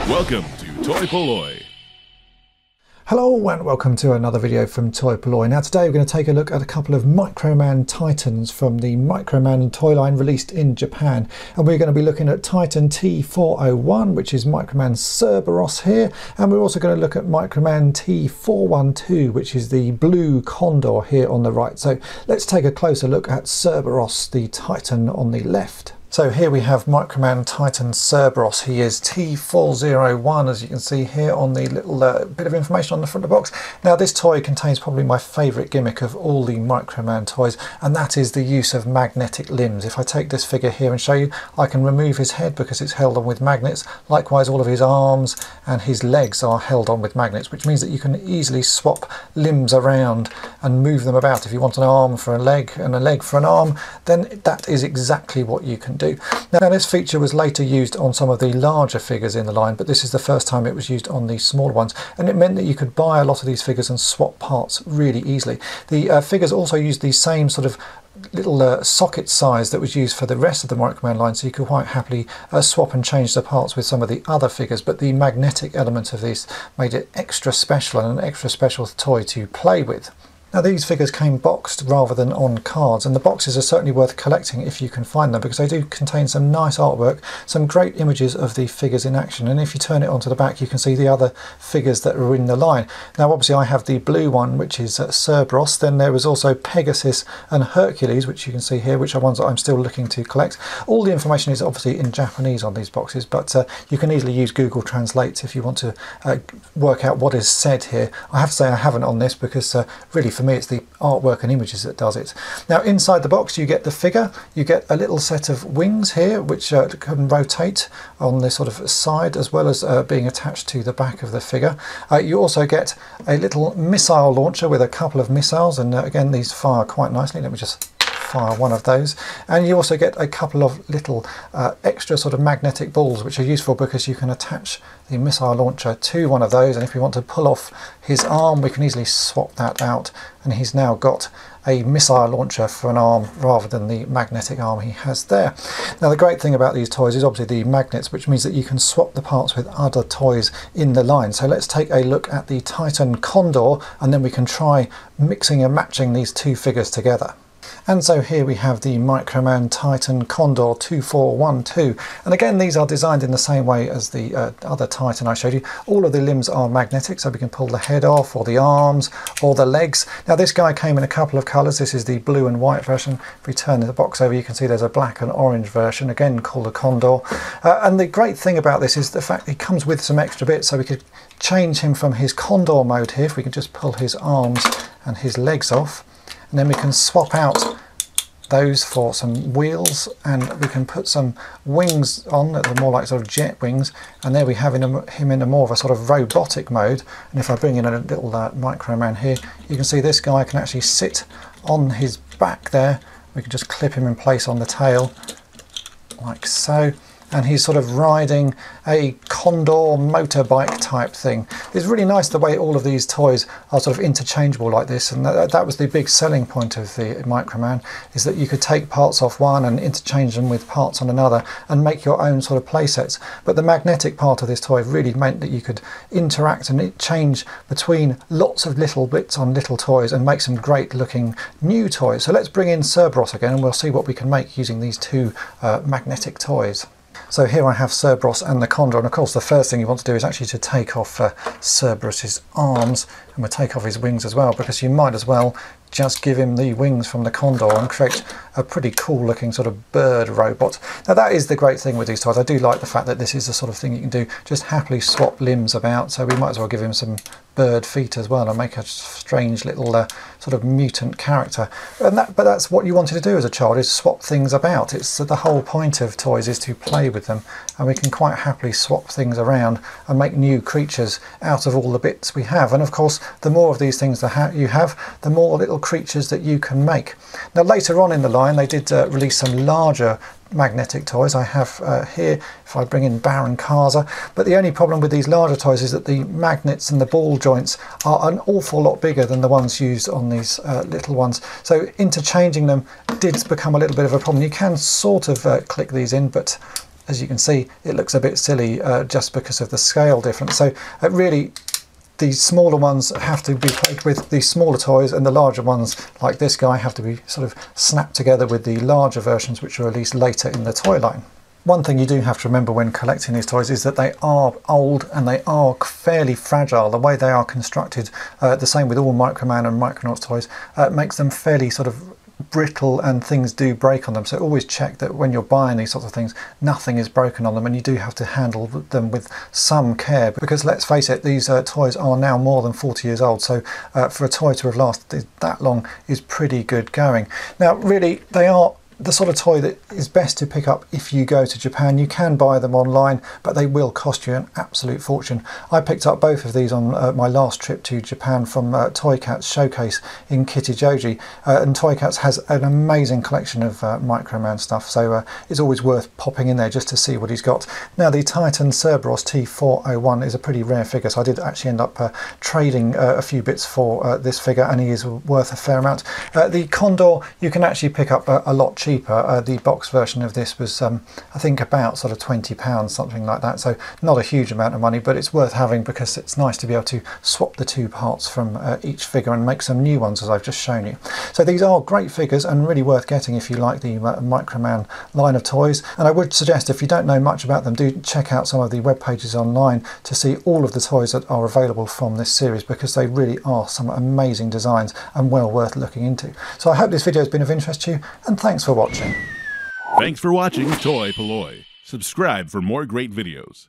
Welcome to toy-polloi. Hello and welcome to another video from toy-polloi. Now today we're going to take a look at a couple of Microman Titans from the Microman toy line released in Japan. And we're going to be looking at Titan T401, which is Microman Cerberus here. And we're also going to look at Microman T412, which is the blue Condor here on the right. So let's take a closer look at Cerberus, the Titan on the left. So here we have Microman Titan Cerberus. He is T401, as you can see here on the little bit of information on the front of the box. Now this toy contains probably my favourite gimmick of all the Microman toys, and that is the use of magnetic limbs. If I take this figure here and show you, I can remove his head because it's held on with magnets. Likewise, all of his arms and his legs are held on with magnets, which means that you can easily swap limbs around and move them about. If you want an arm for a leg and a leg for an arm, then that is exactly what you can do. Now this feature was later used on some of the larger figures in the line, but this is the first time it was used on the smaller ones, and it meant that you could buy a lot of these figures and swap parts really easily. The figures also used the same sort of little socket size that was used for the rest of the Microman line, so you could quite happily swap and change the parts with some of the other figures, but the magnetic element of this made it extra special and an extra special toy to play with. Now these figures came boxed rather than on cards, and the boxes are certainly worth collecting if you can find them, because they do contain some nice artwork, some great images of the figures in action, and if you turn it onto the back you can see the other figures that are in the line. Now obviously I have the blue one, which is Cerberus. Then there was also Pegasus and Hercules, which you can see here, which are ones that I'm still looking to collect. All the information is obviously in Japanese on these boxes, but you can easily use Google Translate if you want to work out what is said here. I have to say I haven't on this because really for me it's the artwork and images that does it. Now inside the box you get the figure, you get a little set of wings here which can rotate on the sort of side, as well as being attached to the back of the figure. You also get a little missile launcher with a couple of missiles, and again these fire quite nicely. Let me just fire one of those, and you also get a couple of little extra sort of magnetic balls, which are useful because you can attach the missile launcher to one of those, and if we want to pull off his arm we can easily swap that out, and he's now got a missile launcher for an arm rather than the magnetic arm he has there. Now the great thing about these toys is obviously the magnets, which means that you can swap the parts with other toys in the line. So let's take a look at the Titan Condor, and then we can try mixing and matching these two figures together. And so here we have the Microman Titan Condor 2412, and again these are designed in the same way as the other Titan I showed you. All of the limbs are magnetic, so we can pull the head off, or the arms, or the legs. Now this guy came in a couple of colours. This is the blue and white version. If we turn the box over you can see there's a black and orange version, again called a Condor. And the great thing about this is the fact it comes with some extra bits, so we could change him from his Condor mode here. If we can just pull his arms and his legs off, and then we can swap out those for some wheels, and we can put some wings on that are more like sort of jet wings, and there we have him in a more of a sort of robotic mode. And if I bring in a little Microman here, you can see this guy can actually sit on his back there. We can just clip him in place on the tail like so, and he's sort of riding a Condor motorbike type thing. It's really nice the way all of these toys are sort of interchangeable like this, and that was the big selling point of the Microman, is that you could take parts off one and interchange them with parts on another and make your own sort of play sets. But the magnetic part of this toy really meant that you could interact and change between lots of little bits on little toys and make some great looking new toys. So let's bring in Cerberus again and we'll see what we can make using these two magnetic toys. So here I have Cerberus and the Condor, and of course the first thing you want to do is actually to take off Cerberus's arms, and we'll take off his wings as well, because you might as well just give him the wings from the Condor and create a pretty cool looking sort of bird robot. Now that is the great thing with these toys. I do like the fact that this is the sort of thing you can do, just happily swap limbs about, so we might as well give him some bird feet as well and make a strange little sort of mutant character. But that's what you wanted to do as a child, is swap things about. It's the whole point of toys is to play with them, and we can quite happily swap things around and make new creatures out of all the bits we have. And of course the more of these things that you have, the more little creatures that you can make. Now later on in the line they did release some larger magnetic toys. I have here, if I bring in Baron Kaza, but the only problem with these larger toys is that the magnets and the ball joints are an awful lot bigger than the ones used on these little ones, so interchanging them did become a little bit of a problem. You can sort of click these in, but as you can see, it looks a bit silly just because of the scale difference. So really, these smaller ones have to be played with, these smaller toys, and the larger ones, like this guy, have to be sort of snapped together with the larger versions which are released later in the toy line. One thing you do have to remember when collecting these toys is that they are old and they are fairly fragile. The way they are constructed, the same with all Microman and Micronauts toys, makes them fairly sort of brittle, and things do break on them. So always check that when you're buying these sorts of things, nothing is broken on them, and you do have to handle them with some care, because let's face it, these toys are now more than 40 years old. So for a toy to have lasted that long is pretty good going. Now really, they are the sort of toy that is best to pick up if you go to Japan. You can buy them online, but they will cost you an absolute fortune. I picked up both of these on my last trip to Japan from Toy Cat's showcase in Kichijoji, and Toy Cat's has an amazing collection of Microman stuff, so it's always worth popping in there just to see what he's got. Now the Titan Cerberus T401 is a pretty rare figure, so I did actually end up trading a few bits for this figure, and he is worth a fair amount. The Condor you can actually pick up a lot cheaper. The box version of this was I think about sort of £20, something like that, so not a huge amount of money, but it's worth having because it's nice to be able to swap the two parts from each figure and make some new ones, as I've just shown you. So these are great figures and really worth getting if you like the Microman line of toys, and I would suggest, if you don't know much about them, do check out some of the web pages online to see all of the toys that are available from this series, because they really are some amazing designs and well worth looking into. So I hope this video has been of interest to you, and thanks for watching. Thanks for watching Toy-Polloi. Subscribe for more great videos.